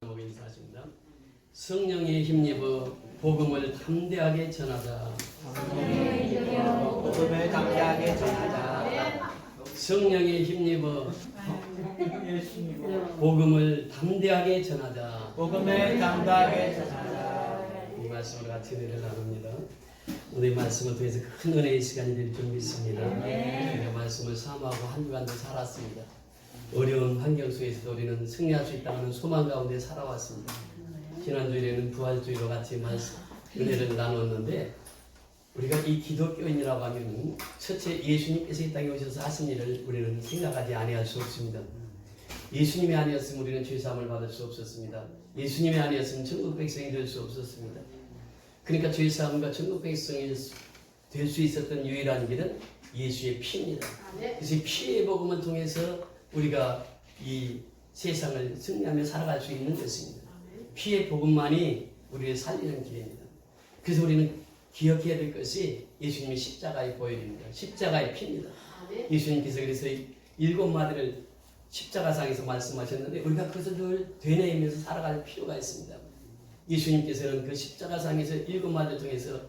인사하십니다. 성령에 힘입어 복음을 담대하게 전하자. 복음을 담대하게 전하자. 성령에 힘입어 복음을 담대하게 전하자. 복음을 담대하게 전하자. 이 말씀을 같이 은혜를 나눕니다. 오늘 이 말씀을 통해서 큰 은혜의 시간이 될 줄 믿습니다. 우리가 말씀을 사모하고 한 주간도 살았습니다. 어려운 환경 속에서도 우리는 승리할 수 있다는 소망 가운데 살아왔습니다. 지난주에는 부활주의로 같이 말씀, 은혜를 나눴는데 우리가 이 기독교인이라고 하면 첫째 예수님께서 이 땅에 오셔서 하신 일을 우리는 생각하지 아니할 수 없습니다. 예수님이 아니었으면 우리는 죄사함을 받을 수 없었습니다. 예수님이 아니었으면 천국 백성이 될 수 없었습니다. 그러니까 죄사함과 천국 백성이 될 수 있었던 유일한 길은 예수의 피입니다. 그래서 이 피의 복음을 통해서 우리가 이 세상을 승리하며 살아갈 수 있는 것입니다. 피의 복음만이 우리를 살리는 길입니다. 그래서 우리는 기억해야 될 것이 예수님의 십자가의 보혈입니다. 십자가의 피입니다. 예수님께서 그래서 7마디를 십자가상에서 말씀하셨는데 우리가 그것을 늘 되뇌이면서 살아갈 필요가 있습니다. 예수님께서는 그 십자가상에서 7마디를 통해서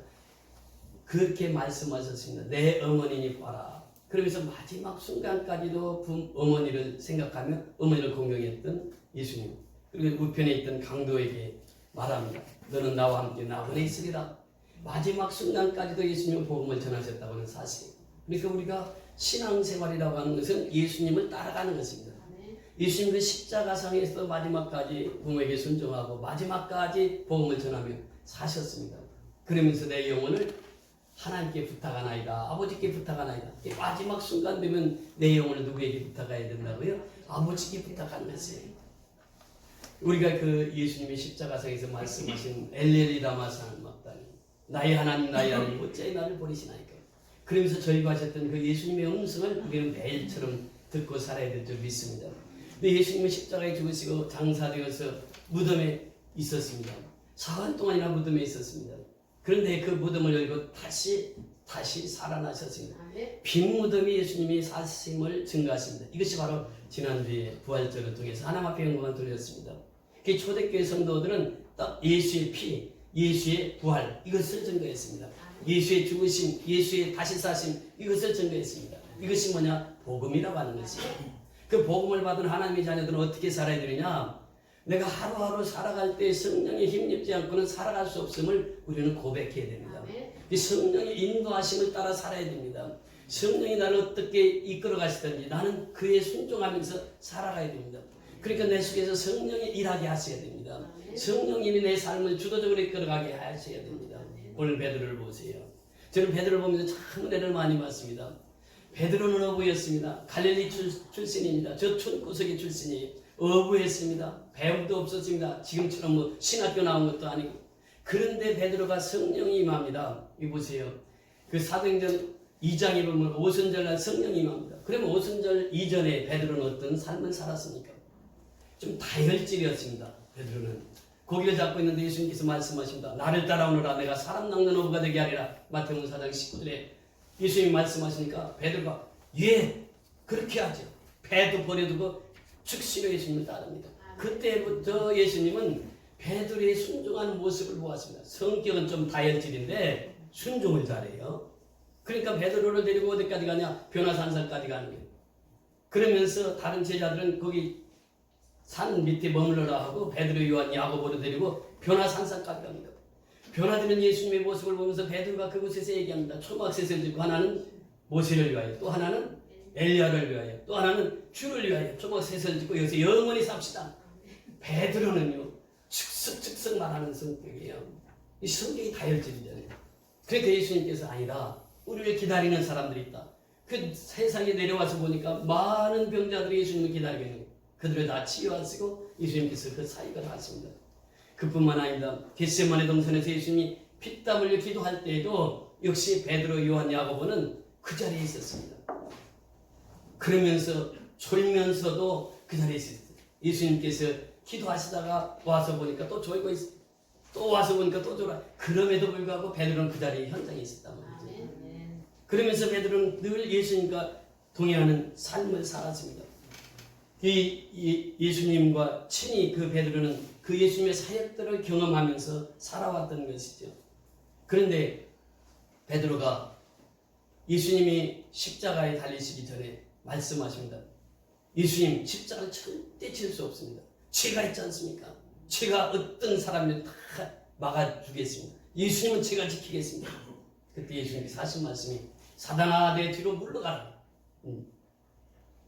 그렇게 말씀하셨습니다. 내 어머니니 봐라. 그러면서 마지막 순간까지도 어머니를 생각하며 어머니를 공경했던 예수님. 그리고 우편에 있던 강도에게 말합니다. 너는 나와 함께 낙원에 있으리라. 마지막 순간까지도 예수님의 복음을 전하셨다고 하는 사실. 그러니까 우리가 신앙생활이라고 하는 것은 예수님을 따라가는 것입니다. 예수님은 십자가상에서도 마지막까지 부모에게 순종하고 마지막까지 복음을 전하며 사셨습니다. 그러면서 내 영혼을 하나님께 부탁하나이다. 아버지께 부탁하나이다. 마지막 순간 되면 내 영혼을 누구에게 부탁해야 된다고요? 아버지께 부탁하는 것이에요. 우리가 그 예수님이 십자가상에서 말씀하신 엘렐리 라마 사박다니 나의 하나님 어찌 나를 버리시나이까. 그러면서 절규하셨던 그 예수님의 음성을 우리는 매일처럼 듣고 살아야 될 줄 믿습니다. 근데 예수님은 십자가에 죽으시고 장사되어서 무덤에 있었습니다. 사흘 동안이나 무덤에 있었습니다. 그런데 그 무덤을 열고 다시 살아나셨습니다. 빈 무덤이 예수님이 사심을 증거하십니다. 이것이 바로 지난주에 부활절을 통해서 하나님 앞에 영광을 돌렸습니다. 그 초대교회 성도들은 딱 예수의 피, 예수의 부활 이것을 증거했습니다. 예수의 죽으심, 예수의 다시 사심 이것을 증거했습니다. 이것이 뭐냐? 복음이라고 하는 것이에요. 그 복음을 받은 하나님의 자녀들은 어떻게 살아야 되느냐? 내가 하루하루 살아갈 때 성령에 힘입지 않고는 살아갈 수 없음을 우리는 고백해야 됩니다. 이 성령의 인도하심을 따라 살아야 됩니다. 성령이 나를 어떻게 이끌어 가시든지 나는 그에 순종하면서 살아가야 됩니다. 그러니까 내 속에서 성령이 일하게 하셔야 됩니다. 성령님이 내 삶을 주도적으로 이끌어가게 하셔야 됩니다. 오늘 베드로를 보세요. 저는 베드로를 보면서 참 은혜를 많이 받습니다. 베드로는 어부였습니다. 갈릴리 출신입니다. 저 촌구석의 출신이에요. 어부했습니다. 배움도 없었습니다. 지금처럼 뭐 신학교 나온 것도 아니고. 그런데 베드로가 성령이 임합니다. 이 보세요. 그 사도행전 2장에 보면 오순절날 성령이 임합니다. 그러면 오순절 이전에 베드로는 어떤 삶을 살았습니까? 좀 다혈질이었습니다. 베드로는 고기를 잡고 있는데 예수님께서 말씀하십니다. 나를 따라오너라. 내가 사람 낚는 어부가 되게 하리라. 마태복음 4장 19절에 예수님이 말씀하시니까 베드로가 예 그렇게 하죠. 배도 버려두고 즉시로 예수님을 따릅니다. 그때부터 예수님은 베드로의 순종하는 모습을 보았습니다. 성격은 좀 다혈질인데 순종을 잘해요. 그러니까 베드로를 데리고 어디까지 가냐? 변화산성까지 가는 거예요. 그러면서 다른 제자들은 거기 산 밑에 머물러라 하고 베드로, 요한, 야고보를 데리고 변화산성까지 갑니다. 변화되는 예수님의 모습을 보면서 베드로가 그곳에서 얘기합니다. 초막셋을 들고 하나는 모세를 위하여 또 하나는 엘리야를 위하여 또 하나는 주를 위하여 초막셋을 들고 여기서 영원히 삽시다. 베드로는요 즉석즉석 말하는 성격이에요. 이 성격이 다혈질이잖아요. 그러니까 예수님께서 아니다. 우리를 기다리는 사람들이 있다. 그 세상에 내려와서 보니까 많은 병자들이 예수님을 기다리고 있는 거예요. 그들을 다 치유하시고 예수님께서 그 사역을 하십니다. 그뿐만 아니라 겟세마네 동산에서 예수님이 피땀 흘려 기도할 때에도 역시 베드로, 요한, 야고보는 그 자리에 있었습니다. 그러면서 졸면서도 그 자리에 있었어요. 예수님께서 기도하시다가 와서 보니까 또 졸고 있어요. 또 와서 보니까 또 졸아. 그럼에도 불구하고 베드로는 그 자리에 현장에 있었단 말이죠. 그러면서 베드로는 늘 예수님과 동행하는 삶을 살았습니다. 이 예수님과 친히 그 베드로는 그 예수님의 사역들을 경험하면서 살아왔던 것이죠. 그런데 베드로가 예수님이 십자가에 달리시기 전에 말씀하십니다. 예수님, 십자가를 절대 칠 수 없습니다. 제가 있지 않습니까? 제가 어떤 사람을 다 막아주겠습니다. 예수님은 제가 지키겠습니다. 그때 예수님께서 하신 말씀이 사단아 내 뒤로 물러가라.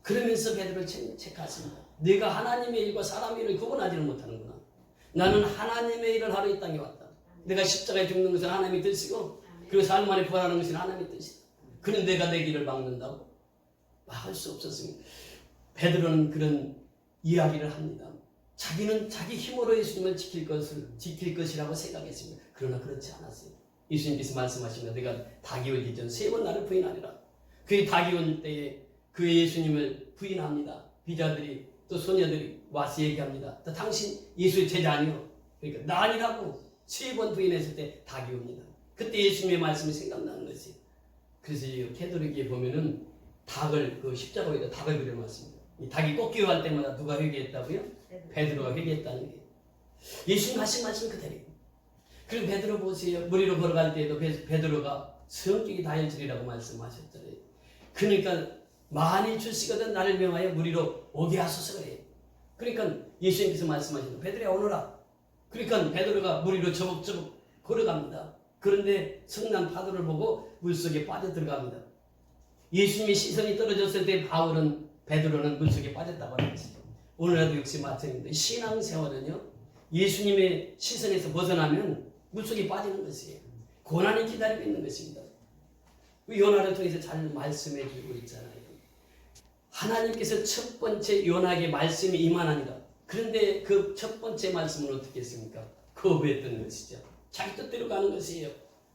그러면서 베드로를 체크하십니다. 네가 하나님의 일과 사람의 일을 구분하지는 못하는구나. 나는 하나님의 일을 하러 이 땅에 왔다. 내가 십자가에 죽는 것은 하나님의 뜻이고 그리고 삶 안에 부활하는 것은 하나님의 뜻이다. 그런데 내가 내 길을 막는다고? 막을 수 없었습니다. 베드로는 그런 이야기를 합니다. 자기는 자기 힘으로 예수님을 지킬 것이라고 생각했습니다. 그러나 그렇지 않았어요. 예수님께서 말씀하십니다. 내가 닭이 울기 전 3번 나를 부인하리라. 그의 닭이 올 때에 그 예수님을 부인합니다. 비자들이 또 소녀들이 와서 얘기합니다. 또 당신 예수의 제자 아니요? 그러니까 나 아니라고 3번 부인했을 때 닭이 옵니다. 그때 예수님의 말씀이 생각나는 것이에요. 그래서 캐톨릭에 보면은 닭을 그 십자가 위에다 닭을 그려놨습니다. 이 닭이 꺾기로 할 때마다 누가 회개했다고요? 베드로가 회개했다는 게. 예수님 하신 말씀 그대로예요. 그리고 베드로 보세요. 무리로 걸어갈 때에도 베드로가 성격이 다혈질이라고 말씀하셨잖아요. 그러니까 만일 주시거든 나를 명하여 무리로 오게 하소서 그래요. 그러니까 예수님께서 말씀하시는 베드로야 오너라. 그러니까 베드로가 무리로 저벅저벅 걸어갑니다. 그런데 성난 파도를 보고 물속에 빠져들어갑니다. 예수님의 시선이 떨어졌을 때 베드로는 물속에 빠졌다고 하는 것이죠. 오늘날도 역시 마찬가지입니다. 신앙생활은요, 예수님의 시선에서 벗어나면 물속에 빠지는 것이에요. 고난이 기다리고 있는 것입니다. 요나를 통해서 잘 말씀해 주고 있잖아요. 하나님께서 첫 번째 요나에게 말씀이 임하나니라. 그런데 그 첫 번째 말씀은 어떻게 했습니까? 거부했던 것이죠. 자기 뜻대로 가는 것이에요.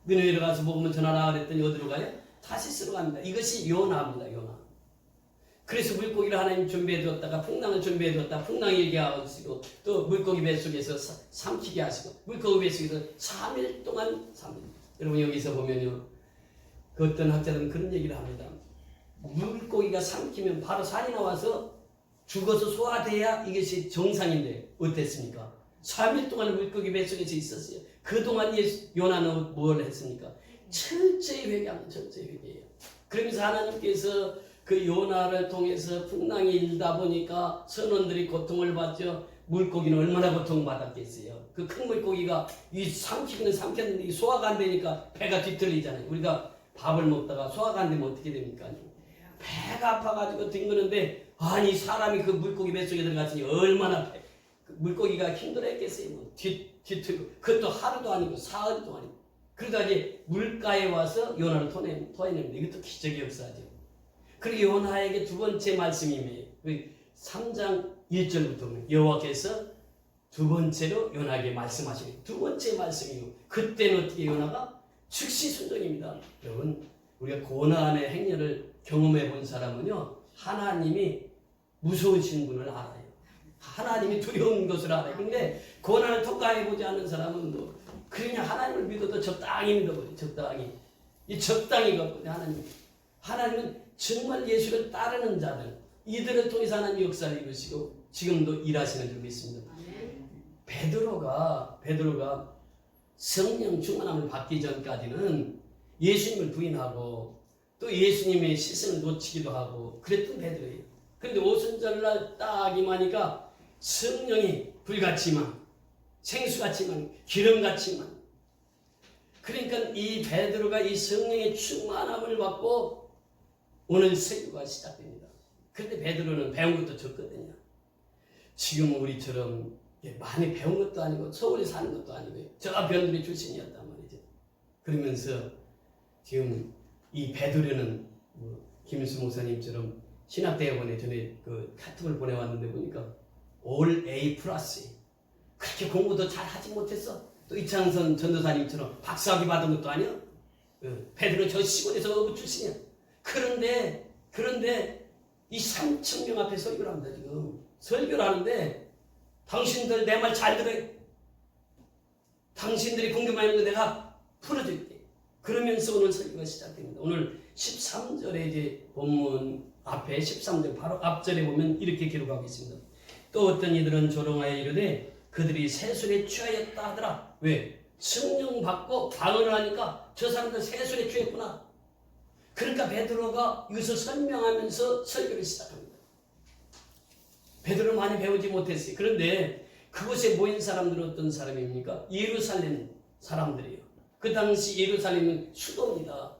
느느웨로 가서 복음을 전하라 그랬더니 어디로 가요? 타시스로 갑니다. 이것이 요나입니다. 요나. 그래서 물고기를 하나님 준비해 두었다가 풍랑을 준비해 두었다. 풍랑이 일게 하시고 또 물고기 뱃속에서 삼키게 하시고 물고기 뱃속에서 3일 동안 3일. 여러분 여기서 보면요. 그 어떤 학자들은 그런 얘기를 합니다. 물고기가 삼키면 바로 살이 나와서 죽어서 소화돼야 이것이 정상인데 어땠습니까? 3일 동안 물고기 뱃속에서 있었어요. 그동안 요나는 뭘 했습니까? 철저히 회개합니다. 철저히 회개해요. 그러면서 하나님께서 그 요나를 통해서 풍랑이 일다 보니까 선원들이 고통을 받죠. 물고기는 얼마나 고통받았겠어요. 그 큰 물고기가 이 삼키기는 삼켰는데 이 소화가 안 되니까 배가 뒤틀리잖아요. 우리가 밥을 먹다가 소화가 안 되면 어떻게 됩니까? 배가 아파가지고 뒹그는데 아니 사람이 그 물고기 뱃속에 들어갔으니 얼마나 물고기가 힘들었겠어요. 뭐 뒤틀고 그것도 하루도 아니고 사흘도 아니고 그러다 이제 물가에 와서 요나를 토해냅니다. 이것도 기적의 역사죠. 그리고 요나에게 두 번째 말씀이 3장 1절부터 보면 여호와께서 두 번째로 요나에게 말씀하시는 두 번째 말씀이요. 그때는 어떻게 요나가 즉시 순종입니다. 여러분 우리가 고난의 행렬을 경험해 본 사람은요 하나님이 무서우신 분을 알아요. 하나님이 두려운 것을 알아요. 근데 고난을 통과해 보지 않는 사람은 뭐 그냥 하나님을 믿어도 적당히 믿어버려요. 적당히 이 적당히 걷거든요. 하나님은 정말 예수를 따르는 자들 이들을 통해서 하나님 역사를 이루시고 지금도 일하시는 줄 믿습니다. 베드로가 성령 충만함을 받기 전까지는 예수님을 부인하고 또 예수님의 시선을 놓치기도 하고 그랬던 베드로예요. 그런데 오순절날 딱 임하니까 성령이 불같이만 생수같이만 기름같이만 그러니까 이 베드로가 이 성령의 충만함을 받고 오늘 설교가 시작됩니다. 그런데 베드로는 배운 것도 적거든요. 지금 우리처럼 많이 배운 것도 아니고 서울에 사는 것도 아니고요. 저 변두리 출신이었단 말이죠. 그러면서 지금 이 베드로는 김일수 목사님처럼 신학대학원에 전에 그 카톡을 보내왔는데 보니까 올 A+. 그렇게 공부도 잘 하지 못했어. 또 이창선 전도사님처럼 박사학위 받은 것도 아니야. 베드로 저 시골에서 어부 출신이야. 그런데 이 3,000명 앞에 설교를 합니다. 지금 설교를 하는데 당신들 내 말 잘 들어요. 당신들이 궁금한 거 내가 풀어줄게. 그러면서 오늘 설교가 시작됩니다. 오늘 13절에 이제 본문 앞에 13절 바로 앞절에 보면 이렇게 기록하고 있습니다. 또 어떤 이들은 조롱하여 이르되 그들이 세술에 취하였다 하더라. 왜? 성령 받고 방언을 하니까 저 사람들 세술에 취했구나. 그러니까 베드로가 이것을 설명하면서 설교를 시작합니다. 베드로는 많이 배우지 못했어요. 그런데 그곳에 모인 사람들은 어떤 사람입니까? 예루살렘 사람들이에요. 그 당시 예루살렘은 수도입니다.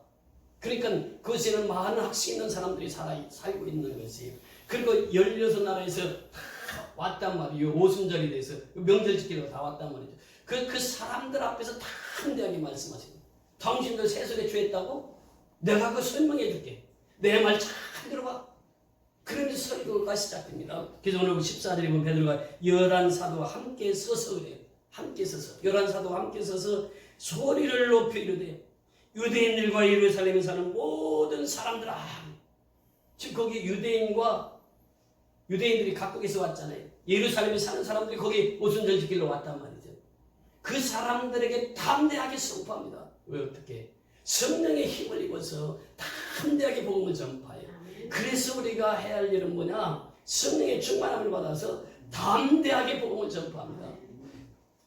그러니까 그곳에는 많은 학식 있는 사람들이 살고 있는 것이에요. 그리고 16나라에서 다 왔단 말이에요. 오순절이 돼서 명절 지키러 다 왔단 말이죠. 그 사람들 앞에서 담대하게 말씀하십니다. 당신들 세술에 취했다고? 내가 그거 설명해 줄게. 내 말 잘 들어봐. 그러면서 설교가 시작됩니다. 그래서 오늘 14절에 보면 베드로가 11사도와 함께 서서 그래요. 함께 서서 11사도와 함께 서서 소리를 높여 이르되 유대인들과 예루살렘에 사는 모든 사람들아. 지금 거기 유대인들이 각국에서 왔잖아요. 예루살렘에 사는 사람들이 거기 오순절 지키러 왔단 말이죠. 그 사람들에게 담대하게 선포합니다. 왜 어떻게? 성령의 힘을 입어서 담대하게 복음을 전파해요. 그래서 우리가 해야 할 일은 뭐냐? 성령의 충만함을 받아서 담대하게 복음을 전파합니다.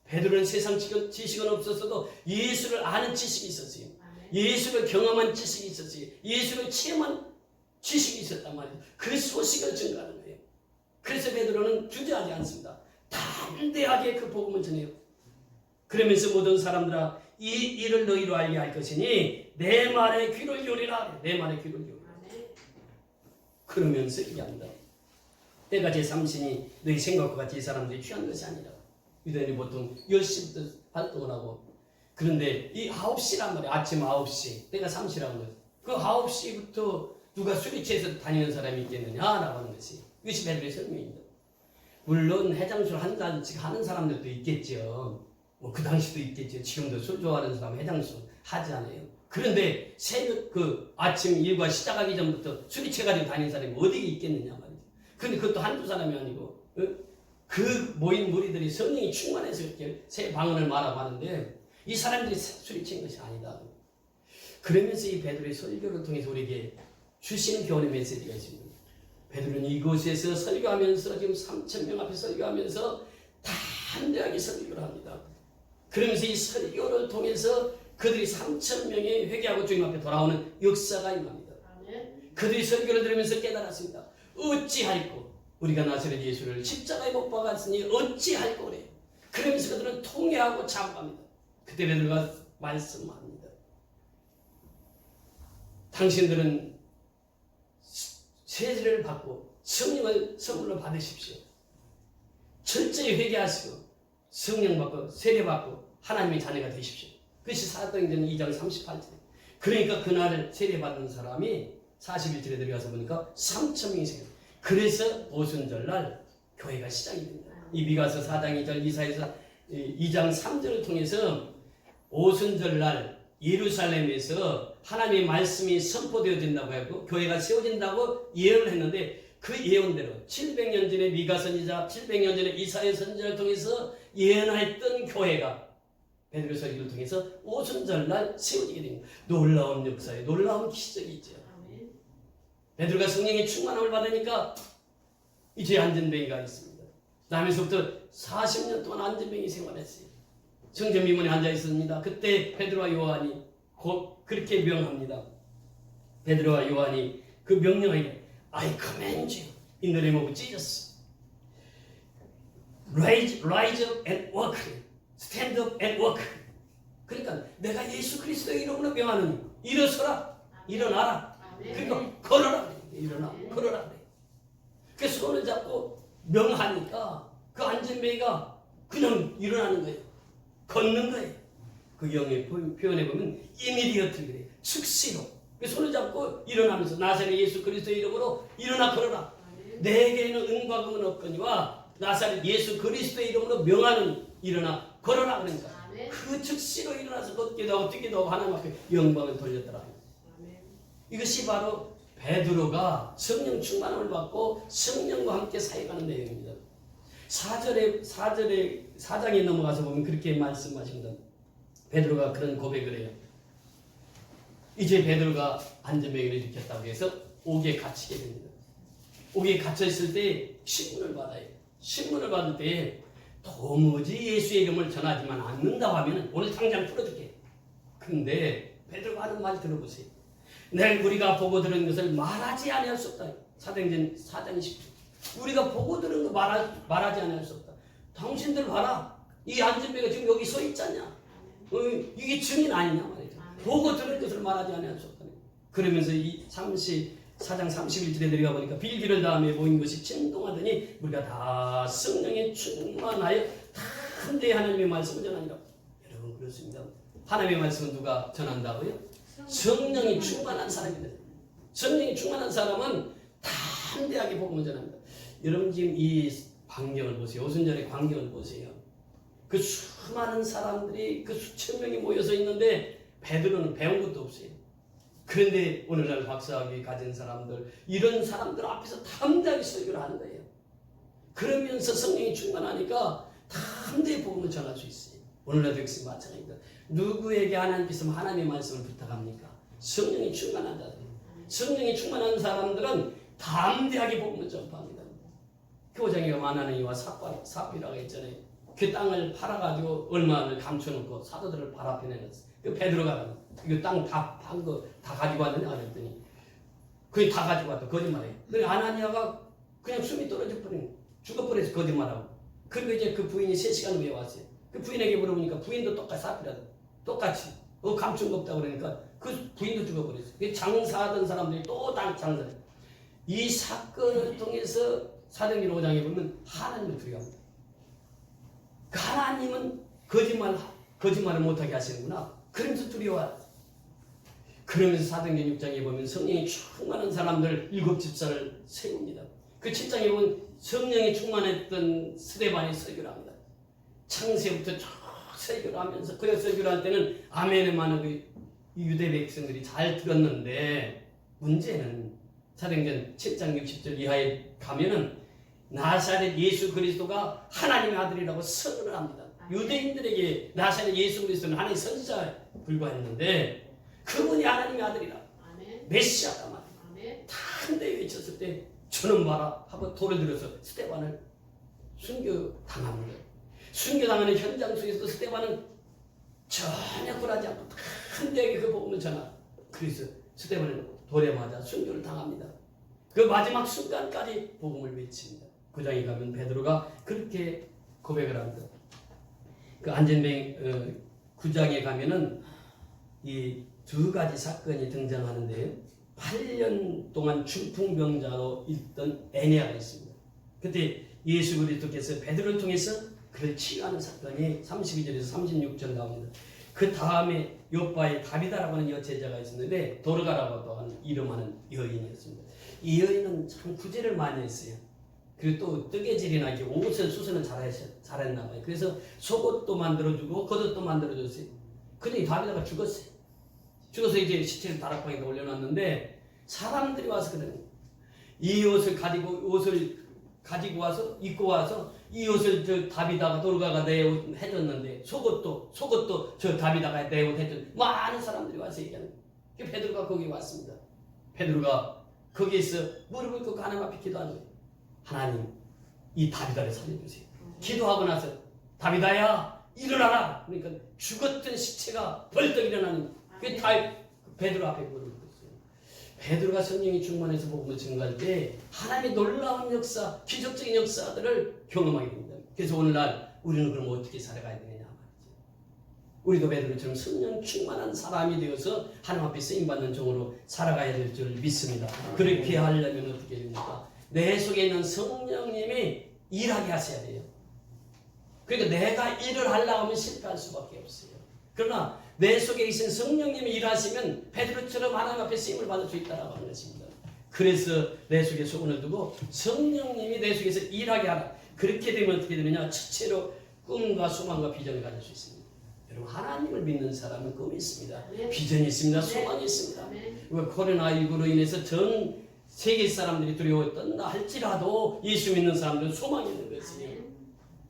베드로는 세상 지식은 없었어도 예수를 아는 지식이 있었어요. 예수를 경험한 지식이 있었어요. 예수를 체험한 지식이 있었단 말이에요. 그 소식을 전가하는 거예요. 그래서 베드로는 주저하지 않습니다. 담대하게 그 복음을 전해요. 그러면서 모든 사람들아 이 일을 너희로 알게 할 것이니 내 말에 귀를 열이라. 내 말에 귀를 열이라. 그러면서 얘기합니다. 때가 제3시니 너희 생각과 같이 이 사람들이 취한 것이 아니라. 유대인이 보통 10시부터 활동을 하고, 그런데 이 9시란 말이에요. 아침 9시 때가 3시라는 거예요. 그 9시부터 누가 술이 취해서 다니는 사람이 있겠느냐라고 하는 것이, 이것이 베드로의 설명입니다. 물론 해장술 한 잔씩 하는 사람들도 있겠죠. 뭐 그 당시도 있겠죠. 지금도 술 좋아하는 사람 해장술 하지 않아요. 그런데 새벽 아침 일과 시작하기 전부터 술이 취해가지고 다니는 사람이 어디에 있겠느냐 말이죠. 그런데 그것도 한두 사람이 아니고 그 모인 무리들이 성령이 충만해서 이렇게 새 방언을 말하는데 이 사람들이 술이 취한 것이 아니다. 그러면서 이 베드로의 설교를 통해서 우리에게 주시는 교훈의 메시지가 있습니다. 베드로는 이곳에서 설교하면서 지금 3,000명 앞에 설교하면서 담대하게 설교를 합니다. 그러면서 이 설교를 통해서 그들이 3,000명이 회개하고 주님 앞에 돌아오는 역사가 임합니다. 그들이 설교를 들으면서 깨달았습니다. 어찌할꼬 우리가 나사렛 예수를 십자가에 못 박았으니 어찌할꼬 그래요. 그러면서 그들은 통회하고 자복합니다. 그때 베드로가 말씀합니다. 당신들은 세례를 받고 성령을 선물로 받으십시오. 철저히 회개하시고 성령 받고 세례 받고 하나님의 자녀가 되십시오. 그것이 사도행전 2장 38절. 그러니까 그날 세례 받은 사람이 41절에 들어가서 보니까 3,000명이 생겼어요. 그래서 오순절날 교회가 시작이 됩니다. 이 미가서 4장 2절, 이사야서 2장 3절을 통해서 오순절날 예루살렘에서 하나님의 말씀이 선포되어진다고 하고 교회가 세워진다고 예언을 했는데, 그 예언대로 700년 전에 미가 선지자, 700년 전에 이사야 선지자를 통해서 예언했던 교회가 베드로 설교를 통해서 오순절날 세워지게 됩니다. 놀라운 역사에 놀라운 기적이 있죠. 베드로가 성령의 충만함을 받으니까 이제 안전뱅이가 있습니다. 남에서부터 40년 동안 안전뱅이 생활했어요. 성전 미문에 앉아 있었습니다. 그때 베드로와 요한이 그렇게 명합니다. 베드로와 요한이 그 명령하기를 I command you in the name of Jesus. Rise up and walk. Stand up and walk. 그러니까 내가 예수 그리스도의 이름으로 명하노니 일어서라, 일어나라. 그러니까 걸어라. 일어나, 걸어라. 그 손을 잡고 명하니까 그 안전뱅이가 그냥 일어나는 거예요. 걷는 거예요. 그 영의 표현해 보면 immediately 그래요. 즉시로. 그 손을 잡고 일어나면서 나사렛 예수 그리스도의 이름으로 일어나 걸어라. 내게는 은과 금은 없거니와 나사렛 예수 그리스도의 이름으로 명하는 일어나 걸어라. 그러니까 그 즉시로 일어나서 걷기도 하고 뛰기도 하고 하나님 앞에 영광을 돌렸더라. 이것이 바로 베드로가 성령 충만함을 받고 성령과 함께 사역하는 내용입니다. 4장에 넘어가서 보면 그렇게 말씀하십니다. 베드로가 그런 고백을 해요. 이제 베드로가 안전뱅이를 일으켰다고 해서 옥에 갇히게 됩니다. 옥에 갇혀 있을 때 신문을 받아요. 신문을 받을 때 도무지 예수의 이름을 전하지만 않는다고 하면 오늘 당장 풀어줄게. 근데 베드로가 하는 말 들어보세요. 내가 우리가 보고 들은 것을 말하지 아니할 수 없다. 사도행전 4장 10절. 우리가 보고 들은 거 말하지 아니할 수 없다. 당신들 봐라. 이 안진배가 지금 여기 서 있잖냐. 이게 증인 아니냐 말이죠. 보고 들은 것을 말하지 아니할 수 없다. 그러면서 이 4장 31절에 내려가 보니까 빌기를 다음에 모인 것이 진동하더니 우리가 다 성령에 충만하여 다 한데 하나님의 말씀을 전하니라. 여러분 그렇습니다. 하나님의 말씀은 누가 전한다고요? 성령이 충만한 사람입니다. 성령이 충만한 사람은 담대하게 복음을 전합니다. 여러분 지금 이 광경을 보세요. 오순절의 광경을 보세요. 그 수많은 사람들이 그 수천 명이 모여서 있는데 베드로는 배운 것도 없어요. 그런데 오늘날 박사학위 가진 사람들, 이런 사람들 앞에서 담대하게 설교를 하는 거예요. 그러면서 성령이 충만하니까 담대히 복음을 전할 수 있어요. 오늘날도 역시 마찬가지입니다. 누구에게 하나님께서 하나님의 말씀을 부탁합니까? 성령이 충만한 자들. 성령이 충만한 사람들은 담대하게 복음을 전파합니다. 교장이가 만하는 이와 삽비라고 했잖아요. 그 땅을 팔아가지고 얼마를 감춰놓고 사도들을 발 앞에 내놨어요. 그 베드로가 이거 땅 다 판 거 다 가지고 왔느냐 그랬더니 그게 다 가지고 왔다. 거짓말해요. 근데 아나니아가 그냥 숨이 떨어져 버린 죽어버려서 거짓말하고. 그리고 이제 그 부인이 3시간 후에 왔어요. 그 부인에게 물어보니까 부인도 똑같이 삽비라도 똑같이 감춘 거 없다고 그러니까 그 부인도 죽어버렸어요. 장사하던 사람들이 또 장사해요. 이 사건을 통해서 사도행전 5장에 보면 하나님을 두려워합니다. 하나님은 거짓말을 못하게 하시는구나. 그러면서 두려워요. 그러면서 사도행전 6장에 보면 성령이 충만한 사람들 7집사를 세웁니다. 그 7장에 보면 성령이 충만했던 스데반이 설교를 합니다. 창세부터 쭉 설교를 하면서 그 설교를 할 때는 아멘에 많은 그 유대 백성들이 잘 들었는데 문제는 사도행전 7장 60절 이하에 가면은 나사렛 예수 그리스도가 하나님의 아들이라고 선언을 합니다. 유대인들에게 나사렛 예수 그리스도는 하나님의 선지자에 불과했는데 그분이 하나님의 아들이라 메시아다 말이야. 한데 외쳤을 때 저는 봐라 하고 돌을 들어서 스데반을 순교당합니다. 순교당하는 현장 속에서 스데반은 전혀 굴하지 않고 한데에게 그 복음을 전하. 그래서 스데반은 돌에 맞아 순교를 당합니다. 그 마지막 순간까지 복음을 외칩니다. 9장에 가면 베드로가 그렇게 고백을 합니다. 그 안전뱅 9장에 가면은 이 2가지 사건이 등장하는데요. 8년 동안 중풍병자로 있던 에네아가 있습니다. 그때 예수 그리스도께서 베드로를 통해서 그를 치유하는 사건이 32절에서 36절 나옵니다. 그 다음에 요바에 다비다라고 하는 여제자가 있었는데 도르가라고 또 하는 이름하는 여인이었습니다. 이 여인은 참 구제를 많이 했어요. 그리고 또 뜨개질이나 이렇게 옷을 수선을 잘했나 봐요. 그래서 속옷도 만들어주고 겉옷도 만들어줬어요. 근데 다비다가 죽었어요. 죽어서 이제 시체를 다락방에 올려놨는데 사람들이 와서 그러는 거예요. 이 옷을 가지고 와서 입고 와서 이 옷을 저 다비다가 도르가가 내 옷 해줬는데 속옷도 저 다비다가 내 옷 해줬는데 많은 사람들이 와서 얘기하는 거예요. 베드로가 거기 왔습니다. 베드로가 거기에서 무릎을 꿇고 하나님 앞에 기도하는 거예요. 하나님 이 다비다를 살려주세요. 기도하고 나서 다비다야 일어나라. 그러니까 죽었던 시체가 벌떡 일어나는 그 베드로 앞에 무릎을 꿇었어요. 베드로가 성령이 충만해서 복음을 증거할 때 하나님의 놀라운 역사, 기적적인 역사들을 경험하게 됩니다. 그래서 오늘날 우리는 그럼 어떻게 살아가야 되느냐 말이죠. 우리도 베드로처럼 성령 충만한 사람이 되어서 하나님 앞에 쓰임받는 종으로 살아가야 될 줄 믿습니다. 그렇게 하려면 어떻게 됩니까? 내 속에 있는 성령님이 일하게 하셔야 돼요. 그러니까 내가 일을 하려고 하면 실패할 수밖에 없어요. 그러나 내 속에 계신 성령님이 일하시면 베드로처럼 하나님 앞에 쓰임을 받을 수 있다고 하는 것입니다. 그래서 내 속에 소원을 두고 성령님이 내 속에서 일하게 하라. 그렇게 되면 어떻게 되느냐? 첫째로 꿈과 소망과 비전을 가질 수 있습니다. 여러분 하나님을 믿는 사람은 꿈이 있습니다. 비전이 있습니다. 소망이 있습니다. 코로나19로 인해서 전 세계 사람들이 두려웠다 할지라도 예수 믿는 사람들은 소망이 있는 것이에요.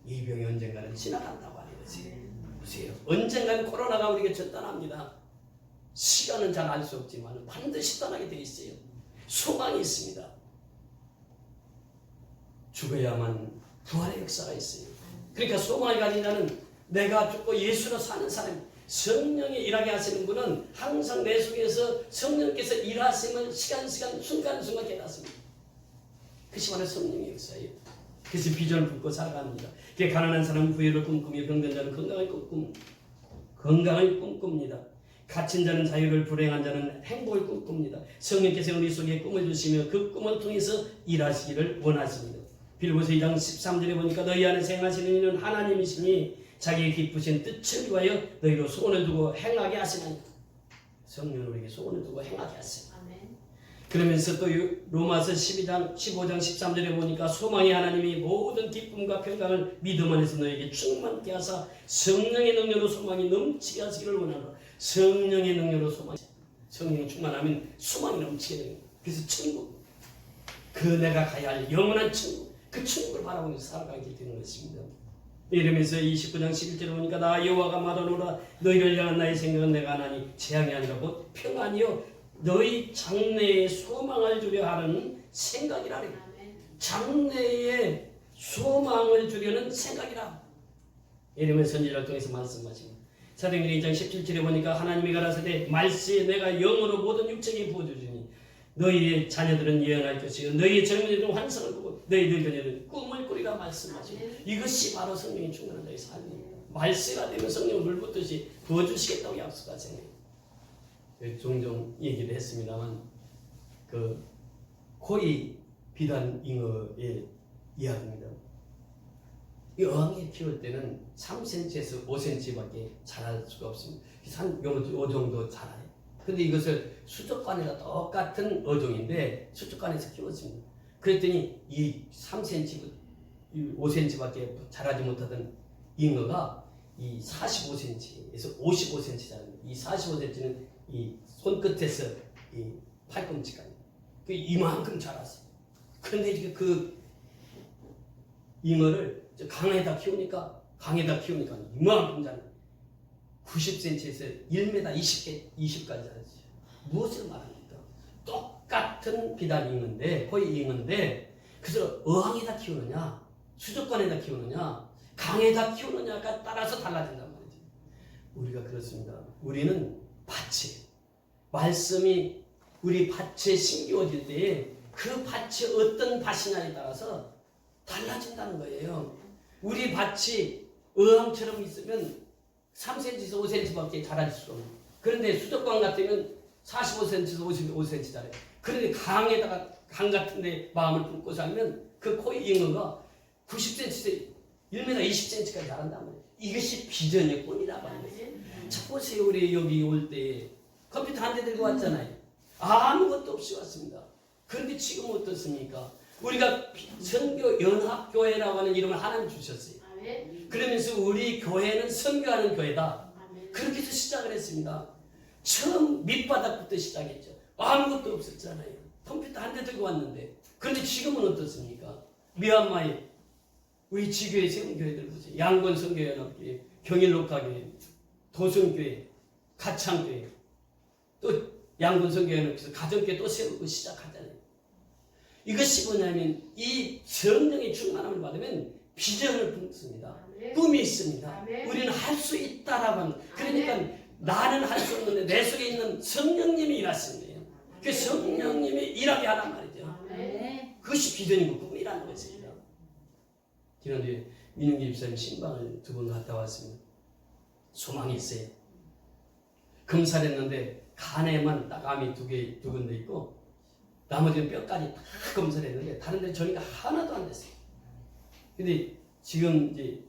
이 병이 언젠가는 지나간다고 하는 것이에요. 보세요. 언젠가는 코로나가 우리에게 전단합니다. 시간은 잘 알 수 없지만 반드시 떠나게 되어 있어요. 소망이 있습니다. 죽어야만 부활의 역사가 있어요. 그러니까 소망을 가진 자는 내가 죽고 예수로 사는 사람, 성령이 일하게 하시는 분은 항상 내 속에서 성령께서 일하심을 시간 순간순간 깨닫습니다. 그것이 바로 성령의 역사예요. 그래서 비전을 품고 살아갑니다. 가난한 사람은 부유를 꿈꾸며 병든 자는 건강을 꿈꿉니다. 갇힌 자는 자유를, 불행한 자는 행복을 꿈꿉니다. 성령께서 우리 속에 꿈을 주시며 그 꿈을 통해서 일하시기를 원하십니다. 빌보서 2장 13절에 보니까 너희 안에 생하시는 이는 하나님이시니 자기의 기쁘신 뜻을 위하여 너희로 소원을 두고 행하게 하시나니. 성령은 우리에게 소원을 두고 행하게 하시나니. 그러면서 또 로마서 15장 13절에 보니까 소망의 하나님이 모든 기쁨과 평강을 믿음 안에서 너에게 충만케 하사 성령의 능력으로 소망이 넘치게 하시기를 원하노라. 성령의 능력으로 성령이 충만하면 소망이 넘치게 됩니다. 그래서 천국, 그 내가 가야 할 영원한 천국, 그 천국을 바라보면서 살아가게 되는 것입니다. 이러면서 29장 11절에 보니까 나 여호와가 말하노라 너희를 향한 나의 생각은 내가 하나니 재앙이 아니라 곧 평안이요 너희 장래에 소망을 주려 하는 생각이라. 장래에 소망을 주려는 생각이라. 예레미야 선지자를 통해서 말씀하십니다. 사도행전 2장 17절에 보니까 하나님이 가라사대 말세에 내가 영으로 모든 육체에 부어주시니 너희의 자녀들은 예언할 것이요 너희의 젊은이들은 환상을 보고 너희들 자녀들은 꿈을 꾸리라 말씀하십니다. 이것이 바로 성령이 충만한 자의 삶이에요. 말세가 되면 성령을 물붓듯이 부어주시겠다고 약속하세요. 종종 얘기를 했습니다만 그 코이 비단 잉어의 이야기입니다. 이 어항에 키울 때는 3cm에서 5cm밖에 자랄 수가 없습니다. 한 요 정도 자라요. 근데 이것을 수족관에다 똑같은 어종인데 수족관에서 키웠습니다. 그랬더니 이 3cm, 5cm밖에 자라지 못하던 잉어가 이 45cm에서 55cm 자랍니다. 이 45cm는 이 손끝에서 이 팔꿈치까지 그 이만큼 자랐어요. 그런데 그 잉어를 강에다 키우니까 이만큼 자라. 90cm에서 1m 20까지 자랐어요. 무엇을 말합니까? 똑같은 비단 잉어인데, 거의 잉어인데, 그래서 어항에다 키우느냐, 수족관에다 키우느냐, 강에다 키우느냐가 따라서 달라진단 말이죠. 우리가 그렇습니다. 우리는 밭에 말씀이 우리 밭에 심겨질 때에 그 밭이 어떤 밭이냐에 따라서 달라진다는 거예요. 우리 밭이 어항처럼 있으면 3cm에서 5cm밖에 자랄 수가 없어요. 그런데 수족관 같으면 45cm에서 55cm 자라요. 그런데 강 같은 데 마음을 품고 살면 그 코이 잉어가 90cm에서 1m 20cm까지 자란단 말이에요. 이것이 비전의 꿈이란 말이에요. 자, 보세요. 우리 여기 올 때 컴퓨터 한 대 들고 왔잖아요. 아무것도 없이 왔습니다. 그런데 지금 어떻습니까? 우리가 선교연합교회라고 하는 이름을 하나님 주셨어요. 그러면서 우리 교회는 선교하는 교회다. 그렇게 해서 시작을 했습니다. 처음 밑바닥부터 시작했죠. 아무것도 없었잖아요. 컴퓨터 한 대 들고 왔는데. 그런데 지금은 어떻습니까? 미얀마에 우리 지교회 세운 교회들 보세요. 양권 선교연합교회, 경일록화교회, 도성교회, 가창교회, 또 양권 선교연합교회에서 가정교회 또 세우고 시작하잖아요. 이것이 뭐냐면 이 성령의 충만함을 받으면 비전을 품습니다. 꿈이 있습니다. 우리는 할 수 있다라고 합니다. 그러니까 나는 할 수 없는데 내 속에 있는 성령님이 일하시는 거예요. 그 성령님이 일하게 하란 말이죠. 그것이 비전이고 꿈이라는 것입니다. 지난주에 민용기 집사님 신방을 2번 갔다 왔습니다. 소망이 있어요. 검사했는데 간에만 딱 암이 두 군데 있고 나머지는 뼈까지 다 검사를 했는데 다른 데 전이가 하나도 안 됐어요. 근데 지금 이제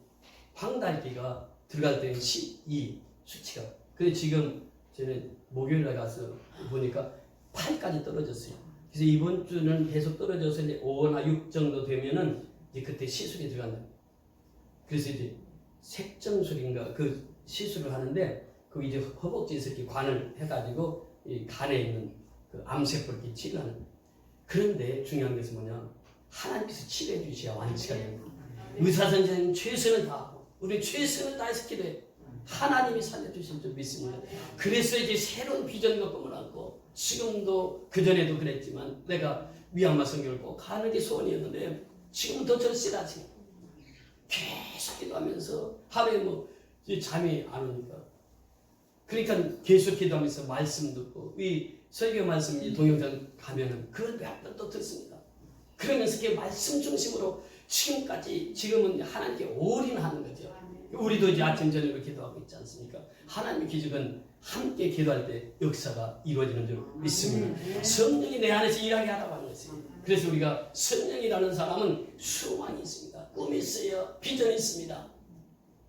황달기가 들어갈 때는 12 수치가. 근데 지금 저는 목요일날 가서 보니까 8까지 떨어졌어요. 그래서 이번 주는 계속 떨어져서 이제 5나 6 정도 되면은 이제 그때 시술이 들어간다. 그래서 이제 색정술인가 그 시술을 하는데 그 이제 허벅지에서 이렇게 관을 해가지고 이 간에 있는 그 암세포를 이렇게 치료하는. 그런데 중요한 것은 뭐냐? 하나님께서 치료해 주셔야 완치가 됩니다. 의사 선생님 최선을 다하고 우리 최선을 다해서 기도해. 하나님이 살려주실 줄 믿습니다. 그래서 이제 새로운 비전과 꿈을 안고 지금도 그전에도 그랬지만 내가 미얀마 선교를 꼭 가는 게 소원이었는데 지금은 더 절실하지. 계속 기도하면서 하루에 뭐 잠이 안 오니까 그러니까 계속 기도하면서 말씀 듣고 이 설교 말씀 이 동영상 가면은 그걸 몇 번 또 듣습니다. 그러면서 그 말씀 중심으로 지금은 하나님께 올인하는 거죠. 우리도 이제 아침 저녁으로 기도하고 있지 않습니까? 하나님의 기적은 함께 기도할 때 역사가 이루어지는 줄 믿습니다. 성령이 내 안에서 일하게 하라고 하는 것이에요. 그래서 우리가 성령이라는 사람은 소망이 있습니다. 꿈이 있어요. 비전이 있습니다.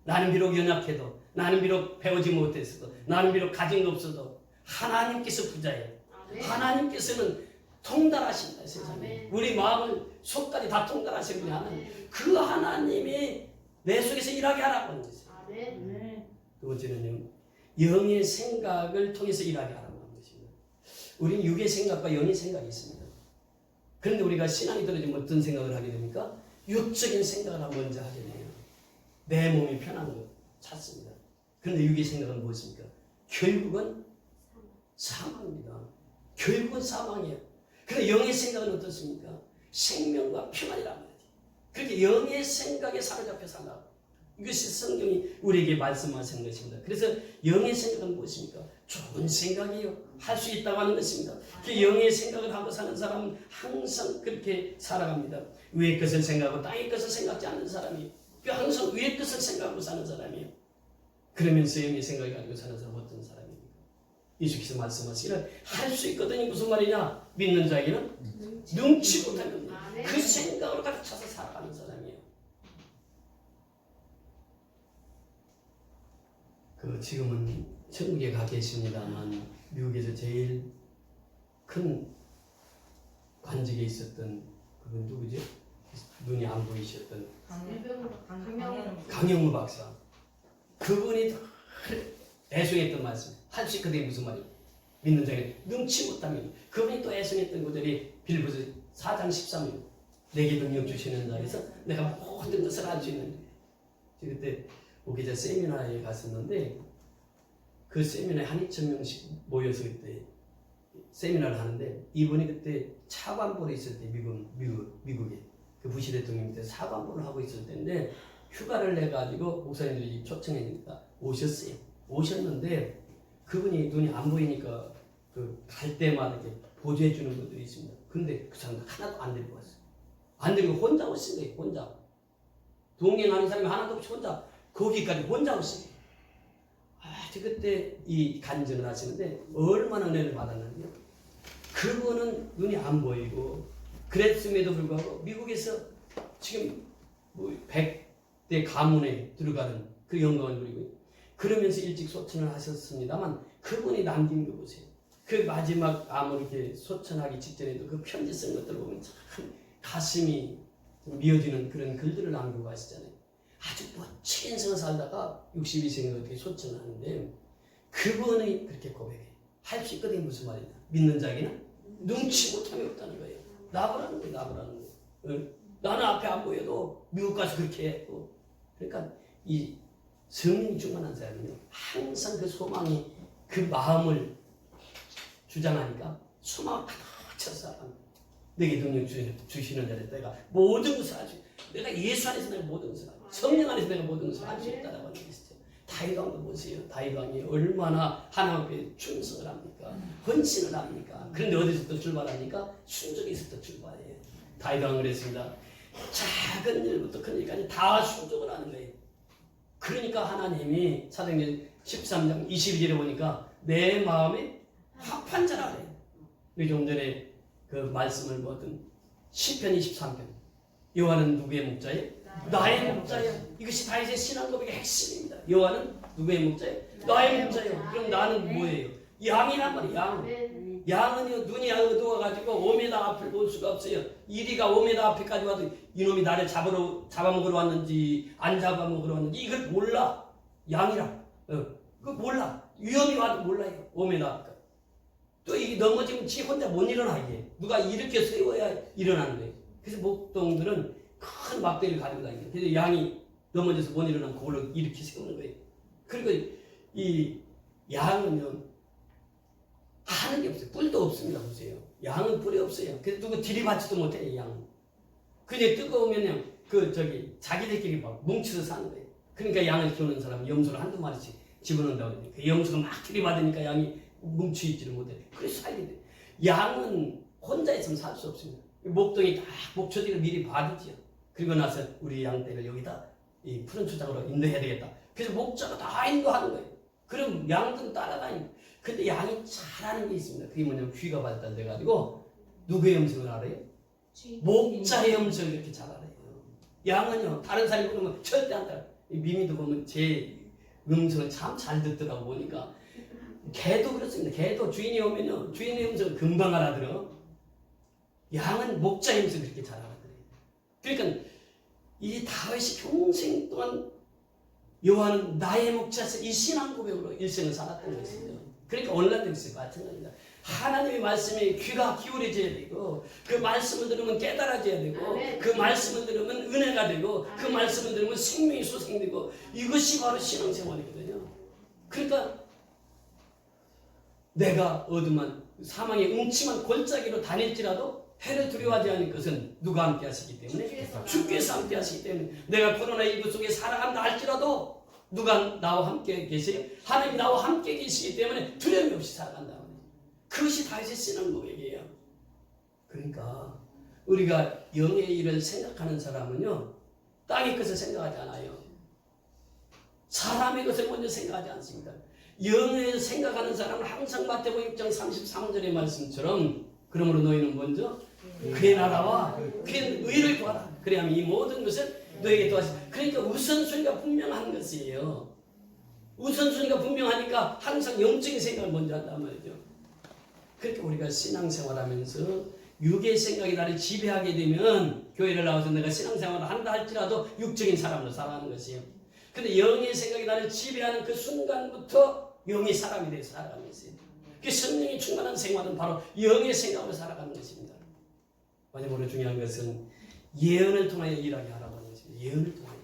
나는 비록 연약해도, 나는 비록 배우지 못했어도, 나는 비록 가진 거 없어도 하나님께서 부자예요. 하나님께서는 통달하신다, 세상에. 우리 마음을 속까지 다 통달하신 분이 하나님. 그 하나님이 내 속에서 일하게 하라고 하는 것이에요. 두 번째는요, 영의 생각을 통해서 일하게 하라고 하는 것입니다. 우리는 육의 생각과 영의 생각이 있습니다. 그런데 우리가 신앙이 떨어지면 어떤 생각을 하게 됩니까? 육적인 생각을 먼저 하게 돼요. 내 몸이 편한 것 찾습니다. 그런데 육의 생각은 무엇입니까? 결국은 사망입니다. 결국은 사망이에요. 그런데 영의 생각은 어떻습니까? 생명과 평안이라는 거지. 그렇게 영의 생각에 사로잡혀 산다. 이것이 성경이 우리에게 말씀하시는 것입니다. 그래서 영의 생각은 무엇입니까? 좋은 생각이요. 할 수 있다고 하는 것입니다. 그 영의 생각을 하고 사는 사람은 항상 그렇게 살아갑니다. 위의 것을 생각하고 땅의 것을 생각지 않는 사람이 항상 위의 것을 생각하고 사는 사람이에요. 그러면서 영의 생각을 가지고 사는 사람은 어떤 사람입니까? 예수께서 말씀하시기를 할 수 있거든요. 무슨 말이냐? 믿는 자에게는 능치 못한 겁니다. 그 생각으로 가득 차서 살아가는 사람이에요. 지금은 천국에 가 계십니다만 미국에서 제일 큰 관직에 있었던 그분 누구죠? 눈이 안 보이셨던 강영무 박사. 그분이 애송했던 말씀. 할 수 있거든요. 무슨 말이에요? 믿는 자에게 능치 못하면 그분이 또 애송했던 구절이 빌보서 4장 13절 내게 능력 주시는 자에서 내가 모든 것을 할 수 있는. 그때 목회자 세미나에 갔었는데 그 세미나에 한 2,000명씩 모여서 그때 세미나를 하는데 이분이 그때 차관보로 있을 때 미국에 그 부시 대통령 때 차관보를 하고 있을 때인데 휴가를 내가지고 목사님들이 초청해니까 오셨어요. 오셨는데 그분이 눈이 안 보이니까 그 갈 때마다 이렇게 보조해 주는 분들이 있습니다. 근데 그 사람들 하나도 안 데리고 왔어요. 안 데리고 혼자 오신 거예요. 혼자. 동행하는 사람이 하나도 없이 혼자 거기까지 혼자 오시고 그때 이 간증을 하시는데 얼마나 은혜를 받았는데요. 그분은 눈이 안 보이고 그랬음에도 불구하고 미국에서 지금 뭐 100대 가문에 들어가는 그 영광을 누리고 그러면서 일찍 소천을 하셨습니다만 그분이 남긴 거 보세요. 그 마지막 암을 이렇게 소천하기 직전에도 그 편지 쓴 것들 보면 참 가슴이 미어지는 그런 글들을 남기고 가시잖아요. 아주 멋진 인생을 살다가 62세에 어떻게 소천을 하는데 그분이 그렇게 고백해요. 할 수 있거든요. 무슨 말이냐. 믿는 자에게는 능치 못함이 없다는 거예요. 나보라는 거예요. 나보라는 거예요. 나는 앞에 안 보여도 미국 가서 그렇게 했고. 그러니까 이 성령이 충만한 사람은요. 항상 그 소망이 그 마음을 주장하니까 소망을 가득 차서 살아갑니다. 내게 능력 주시는 자를 내가 모든 것을 할 수 있다. 내가 예수 안에서 내가 모든 것을 할 수 있다. 성령 안에서 내가 모든 것을 할 수 있다라고 하는 게 있어요. 다윗 왕도 보세요. 다윗 왕이 얼마나 하나님 앞에 충성을 합니까? 헌신을 합니까? 그런데 어디서부터 출발합니까? 순종에서부터 출발해요. 다윗 왕은 그랬습니다. 작은 일부터 큰 일까지 다 순종을 하는 거예요. 그러니까 하나님이 사도행전 13장 22절에 보니까 내 마음에 합한 자라 그래요. 우리 좀 전에 그 말씀을 보던 시편 23편 여호와는 누구의 목자예요? 나의 목자예요. 이것이 다윗의 신앙 고백의 핵심입니다. 여호와는 누구의 목자예요? 나의 목자예요. 그럼 나는 뭐예요? 양이란 말이에요. 양. 양은요 눈이 어두워가지고 5m 앞을 볼 수가 없어요. 이리가 5m 앞에까지 와도 이놈이 나를 잡아먹으러 왔는지 안 잡아먹으러 왔는지 이걸 몰라. 양이라. 그거 몰라. 위험이 와도 몰라요. 5m 앞까지. 또 이게 넘어지면 지 혼자 못 일어나 이게. 누가 이렇게 세워야 일어나는 거예요. 그래서 목동들은 큰 막대기를 가지고 다니죠. 그래서 양이 넘어져서 못 일어나면 그걸로 이렇게 세우는 거예요. 그리고 이 양은요 하는 게 없어요. 뿔도 없습니다. 보세요. 양은 뿔이 없어요. 그래서 누구 들이받지도 못해요. 양은. 그냥 뜨거우면 그냥 자기들끼리 막 뭉쳐서 사는 거예요. 그러니까 양을 키우는 사람은 염소를 한두 마리씩 집어넣는다고 그러니까 그 염소가 막 들이받으니까 양이 뭉쳐있지를 못해. 그래서 살게 돼. 양은 혼자 있으면 살 수 없습니다. 목동이 다 목초지를 미리 봐두지요. 그리고 나서 우리 양떼를 여기다 이 푸른 초장으로 인도해야 되겠다. 그래서 목자가 다 인도하는 거예요. 그럼 양들은 따라다니고. 근데 양이 잘하는 게 있습니다. 그게 뭐냐면 귀가 발달돼가지고 누구의 음성을 알아요? 목자의 음성을 이렇게 잘 알아요. 양은요 다른 사람이 그러면 절대 안 따라. 미미도 보면 제 음성을 참 잘 듣더라고 보니까. 개도 그렇습니다. 개도 주인이 오면요 주인의 음성을 금방 알아들어. 양은 목자의 음성을 그렇게 잘 알아들어요. 그러니까 이 다윗이 평생 동안 여호와는 나의 목자서 이 신앙 고백으로 일생을 살았던 것이죠. 그러니까 오늘날도 있어요. 마찬가지입니다. 하나님의 말씀에 귀가 기울여져야 되고 그 말씀을 들으면 깨달아져야 되고 그 말씀을 들으면 은혜가 되고 그 말씀을 들으면 생명이 소생되고 이것이 바로 신앙생활이거든요. 그러니까 내가 어둠한 사망의 음침한 골짜기로 다닐지라도 해를 두려워하지 않을 것은 누가 함께 하시기 때문에 주께서 함께 하시기 때문에 내가 코로나19 속에 살아간다 할지라도 누가 나와 함께 계세요? 하나님이 나와 함께 계시기 때문에 두려움이 없이 살아간다. 그것이 다윗의 신앙 고백이에요. 그러니까 우리가 영의 일을 생각하는 사람은요 땅의 것을 생각하지 않아요. 사람의 것을 먼저 생각하지 않습니다. 영의 생각하는 사람은 항상 마태복음 6장 33절의 말씀처럼 그러므로 너희는 먼저 그의 나라와 그의 의를 구하라. 그래야만 이 모든 것을 너에게 도와주시라. 그러니까 우선순위가 분명한 것이에요. 우선순위가 분명하니까 항상 영적인 생각을 먼저 한단 말이죠. 그렇게 우리가 신앙생활하면서 육의 생각이 나를 지배하게 되면 교회를 나와서 내가 신앙생활을 한다 할지라도 육적인 사람으로 살아가는 것이에요. 근데 영의 생각이 나를 지배하는 그 순간부터 영의 사람이 돼서 살아가는 것이에요. 그 성령이 충만한 생활은 바로 영의 생각으로 살아가는 것입니다. 마지막으로 중요한 것은 예언을 통하여 일하게 하라고 하는 것입니다. 예언을 통하여.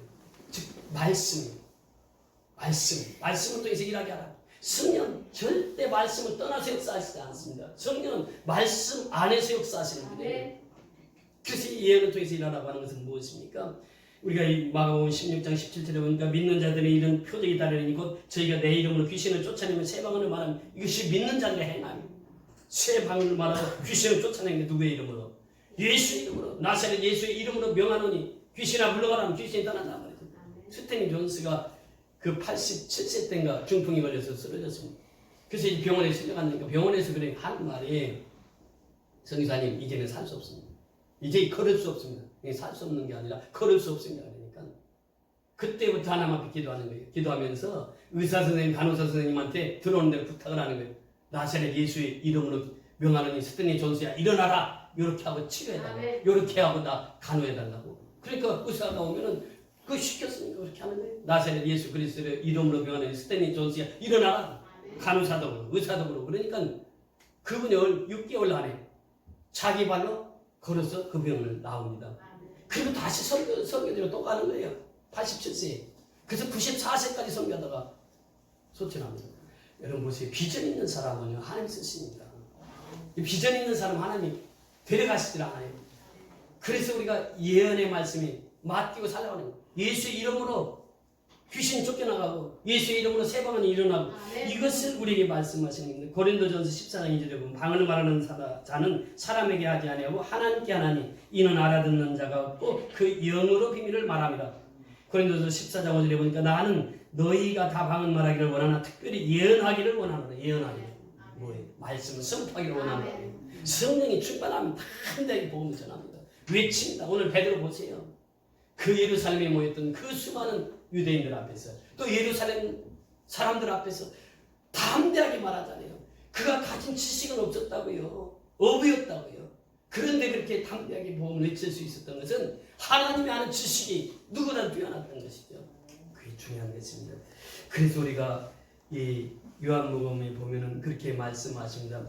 즉 말씀을 통해서 일하게 하라. 성령 절대 말씀을 떠나서 역사하시지 않습니다. 성령은 말씀 안에서 역사하시는 분이에요. 그래서 이 예언을 통해서 일하라고 하는 것은 무엇입니까? 우리가 이 마가복음 16장 17절에 보니까 믿는 자들의 이런 표적이 따르니 곧 저희가 내 이름으로 귀신을 쫓아내면 새 방언을 말하면 이것이 믿는 자들의 행함이에요. 새 방언을 말하고 귀신을 쫓아내는 게 누구의 이름으로? 예수 이름으로. 나사렛 예수의 이름으로 명하노니 귀신아 물러가라면 귀신이 떠난단 말이죠. 스탠리 존스가 그 87세 때인가 중풍이 걸려서 쓰러졌습니다. 그래서 이 병원에 실려갔으니까 병원에서 그래 하는 말이 성의사님 이제는 살 수 없습니다. 이제 걸을 수 없습니다. 살 수 없는 게 아니라 걸을 수 없습니다. 그러니까 그때부터 하나님 앞에 기도하는 거예요. 기도하면서 의사 선생님, 간호사 선생님한테 들어오는 대로 부탁을 하는 거예요. 나사렛 예수의 이름으로 명하노니 스탠리 존스야 일어나라. 이렇게 하고 치료해달라고. 이렇게 하고 나 간호해달라고. 그러니까 의사가 오면은 그거 시켰으니까 그렇게 하는 거예요. 나사렛 예수 그리스도의 이름으로 명하는 스탠리 존스야 일어나라. 간호사도 그러고 의사도 그러고. 그러니까 그분이 6개월 안에 자기 발로 걸어서 그 병을 나옵니다. 그리고 다시 선교지로 또 가는 거예요. 87세. 그래서 94세까지 선교하다가 소천합니다. 여러분 보세요. 비전 있는 사람은요 하나님 쓰십니다. 비전 있는 사람 하나님 데려가시질 않아요. 그래서 우리가 예언의 말씀이 맡기고 살아가는 거예요. 예수의 이름으로 귀신이 쫓겨나가고 예수의 이름으로 새 방언이 일어나고 이것을 우리에게 말씀하시는 겁니다. 고린도전서 14장 2절에 보면 방언을 말하는 자는 사람에게 하지 아니하고 하나님께 하나니 이는 알아듣는 자가 없고 그 영으로 비밀을 말합니다. 고린도전서 14장 5절에 보니까 나는 너희가 다 방언 말하기를 원하나 특별히 예언하기를 원하노라. 예언하기를 뭐예요? 말씀을 선포하기를 원하노라. 성령이 충만하면 담대하게 복음을 전합니다. 외칩니다. 오늘 베드로 보세요. 그 예루살렘에 모였던 그 수많은 유대인들 앞에서 또 예루살렘 사람들 앞에서 담대하게 말하잖아요. 그가 가진 지식은 없었다고요. 어부였다고요. 그런데 그렇게 담대하게 복음을 외칠 수 있었던 것은 하나님이 아는 지식이 누구보다 뛰어났던 것이죠. 그게 중요한 것입니다. 그래서 우리가 이 요한복음에 보면은 그렇게 말씀하십니다.